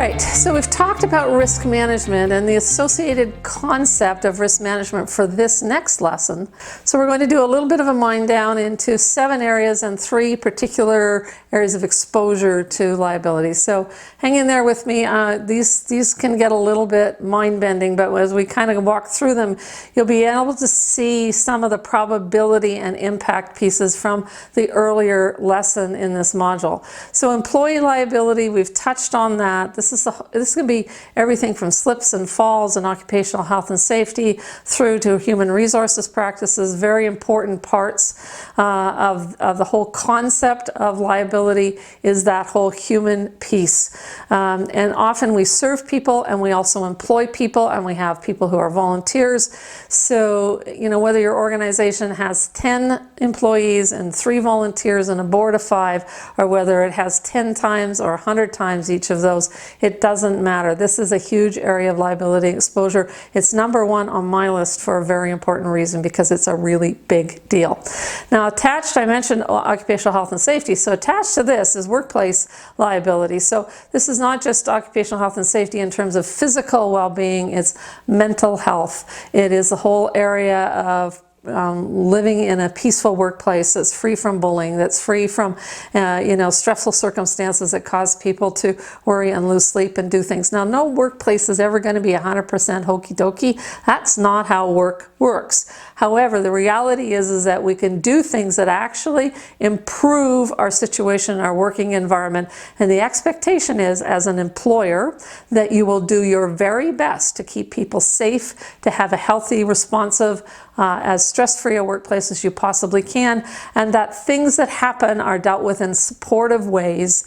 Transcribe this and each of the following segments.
right, so we've talked about risk management and the associated concept of risk management for this next lesson. So we're going to do a little bit of a mind down into 7 areas and 3 particular areas of exposure to liability. So hang in there with me. These can get a little bit mind-bending, but as we kind of walk through them, you'll be able to see some of the probability and impact pieces from the earlier lesson in this module. So employee liability, we've touched on that. This is going to be everything from slips and falls and occupational health and safety through to human resources practices, very important parts of the whole concept of liability is that whole human piece. And often we serve people and we also employ people and we have people who are volunteers. So, you know, whether your organization has 10 employees and 3 volunteers and a board of 5, or whether it has 10 times or 100 times each of those, it doesn't matter. This is a huge area of liability exposure. It's number 1 on my list for a very important reason, because it's a really big deal. Now attached, I mentioned occupational health and safety. So attached to this is workplace liability. So this is not just occupational health and safety in terms of physical well-being, it's mental health. It is the whole area of living in a peaceful workplace that's free from bullying, that's free from stressful circumstances that cause people to worry and lose sleep and do things. Now, no workplace is ever going to be 100% hokey dokey. That's not how work works. However, the reality is that we can do things that actually improve our situation, our working environment, and the expectation is, as an employer, that you will do your very best to keep people safe, to have a healthy, responsive, as stress-free a workplace as you possibly can, and that things that happen are dealt with in supportive ways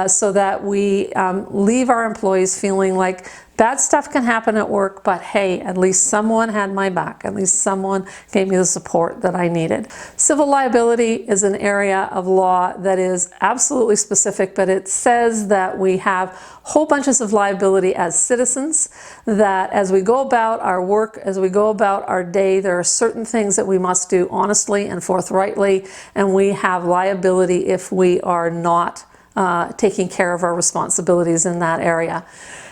so that we leave our employees feeling like bad stuff can happen at work, but hey, at least someone had my back. At least someone gave me the support that I needed. Civil liability is an area of law that is absolutely specific, but it says that we have whole bunches of liability as citizens, that as we go about our work, as we go about our day, there are certain things that we must do honestly and forthrightly, and we have liability if we are not taking care of our responsibilities in that area.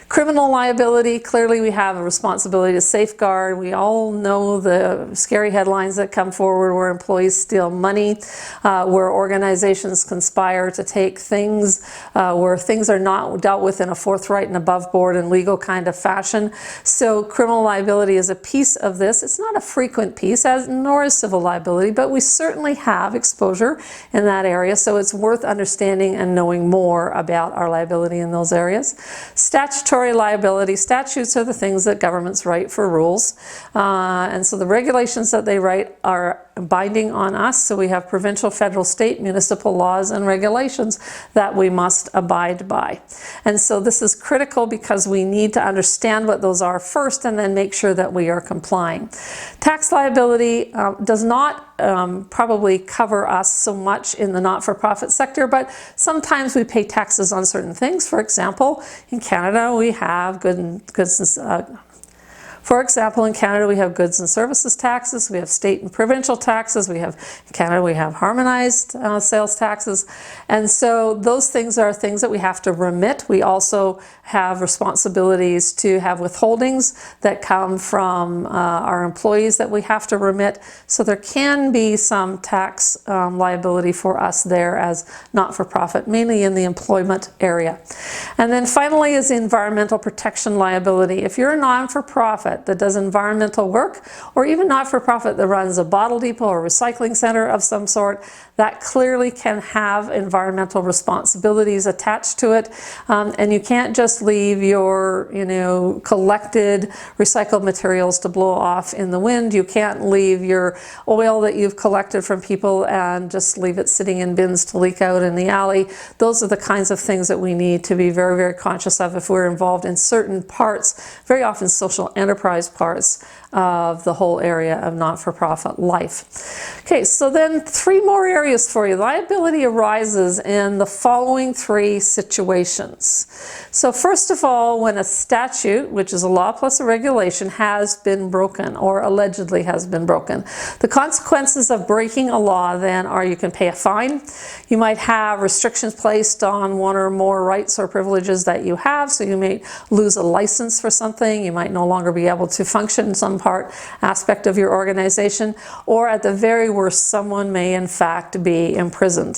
Criminal liability, clearly we have a responsibility to safeguard. We all know the scary headlines that come forward where employees steal money, where organizations conspire to take things, where things are not dealt with in a forthright and above board and legal kind of fashion. So criminal liability is a piece of this. It's not a frequent piece, nor is civil liability, but we certainly have exposure in that area, so it's worth understanding and knowing more about our liability in those areas. Statutory liability. Statutes are the things that governments write for rules, and so the regulations that they write are binding on us. So we have provincial, federal, state, municipal laws and regulations that we must abide by. And so this is critical because we need to understand what those are first and then make sure that we are complying. Tax liability does not probably cover us so much in the not-for-profit sector, but sometimes we pay taxes on certain things. For example, in Canada we have goods and services taxes, we have state and provincial taxes, in Canada we have harmonized sales taxes, and so those things are things that we have to remit. We also have responsibilities to have withholdings that come from our employees that we have to remit, so there can be some tax liability for us there as not-for-profit, mainly in the employment area. And then finally is environmental protection liability. If you're a non-for-profit that does environmental work, or even not-for-profit that runs a bottle depot or recycling center of some sort, that clearly can have environmental responsibilities attached to it, and you can't just leave your collected recycled materials to blow off in the wind. You can't leave your oil that you've collected from people and just leave it sitting in bins to leak out in the alley. Those are the kinds of things that we need to be very, very conscious of if we're involved in certain parts, very often social enterprise enterprise parts of the whole area of not-for-profit life. Okay, so then 3 more areas for you. Liability arises in the following 3 situations. So first of all, when a statute, which is a law plus a regulation, has been broken or allegedly has been broken. The consequences of breaking a law then are you can pay a fine, you might have restrictions placed on one or more rights or privileges that you have, so you may lose a license for something, you might no longer be able to function in some aspect of your organization, or at the very worst, someone may in fact be imprisoned.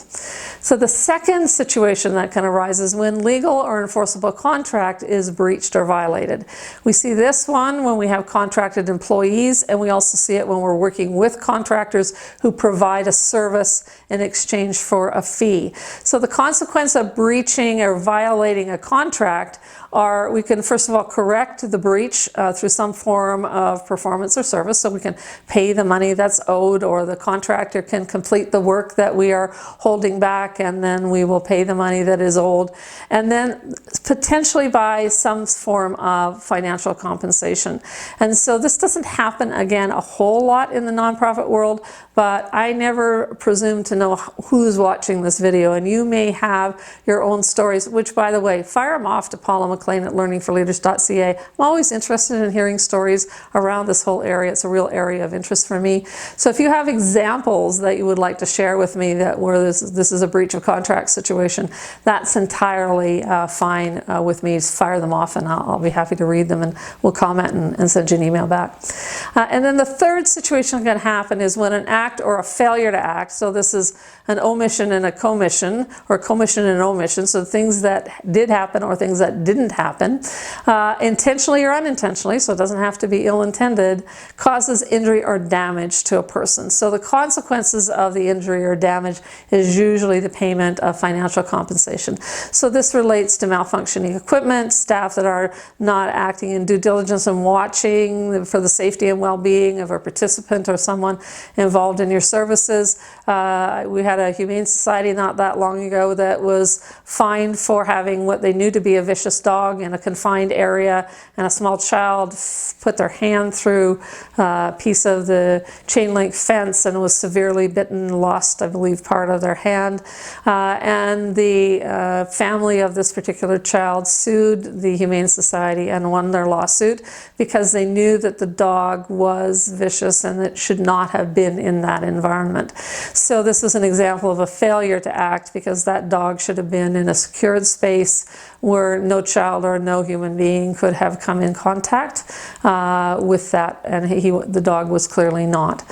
So the second situation that can arise is when legal or enforceable contract is breached or violated. We see this one when we have contracted employees, and we also see it when we're working with contractors who provide a service in exchange for a fee. So the consequence of breaching or violating a contract are, we can first of all correct the breach through some form of performance or service, so we can pay the money that's owed, or the contractor can complete the work that we are holding back, and then we will pay the money that is owed, and then potentially by some form of financial compensation. And so this doesn't happen, again, a whole lot in the nonprofit world, but I never presume to know who's watching this video, and you may have your own stories, which, by the way, fire them off to Paula MacLean at learningforleaders.ca. I'm always interested in hearing stories around this whole area. It's a real area of interest for me. So if you have examples that you would like to share with me that where this is a breach of contract situation, that's entirely fine with me. Just fire them off, and I'll be happy to read them, and we'll comment and send you an email back. And then the third situation that can happen is when an act or a failure to act, so this is an omission and a commission, or a commission and an omission, so things that did happen or things that didn't happen, intentionally or unintentionally, so it doesn't have to be ill-intended, causes injury or damage to a person. So the consequences of the injury or damage is usually the payment of financial compensation. So this relates to malfunctioning equipment, staff that are not acting in due diligence and watching for the safety and well-being of a participant or someone involved in your services. We had a humane society not that long ago that was fined for having what they knew to be a vicious dog in a confined area, and a small child put their hand through a piece of the chain link fence and was severely bitten, lost, I believe, part of their hand. And the family of this particular child sued the Humane Society and won their lawsuit because they knew that the dog was vicious and it should not have been in that environment. So this is an example of a failure to act, because that dog should have been in a secured space where no child or no human being could have come in contact with that, and the dog was clearly not.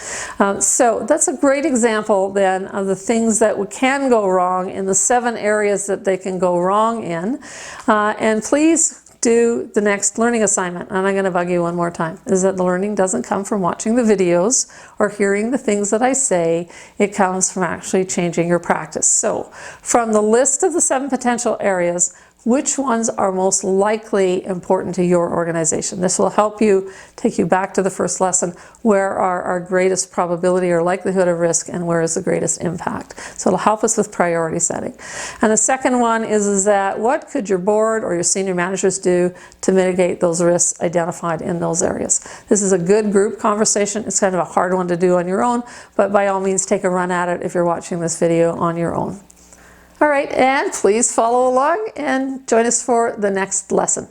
So that's a great example then of the things that can go wrong in the 7 areas that they can go wrong in. And please do the next learning assignment, and I'm going to bug you one more time, is that the learning doesn't come from watching the videos or hearing the things that I say. It comes from actually changing your practice. So from the list of the 7 potential areas, which ones are most likely important to your organization? This will help you take you back to the first lesson. Where are our greatest probability or likelihood of risk, and where is the greatest impact? So it'll help us with priority setting. And the second one is that what could your board or your senior managers do to mitigate those risks identified in those areas? This is a good group conversation. It's kind of a hard one to do on your own, but by all means take a run at it if you're watching this video on your own. All right, and please follow along and join us for the next lesson.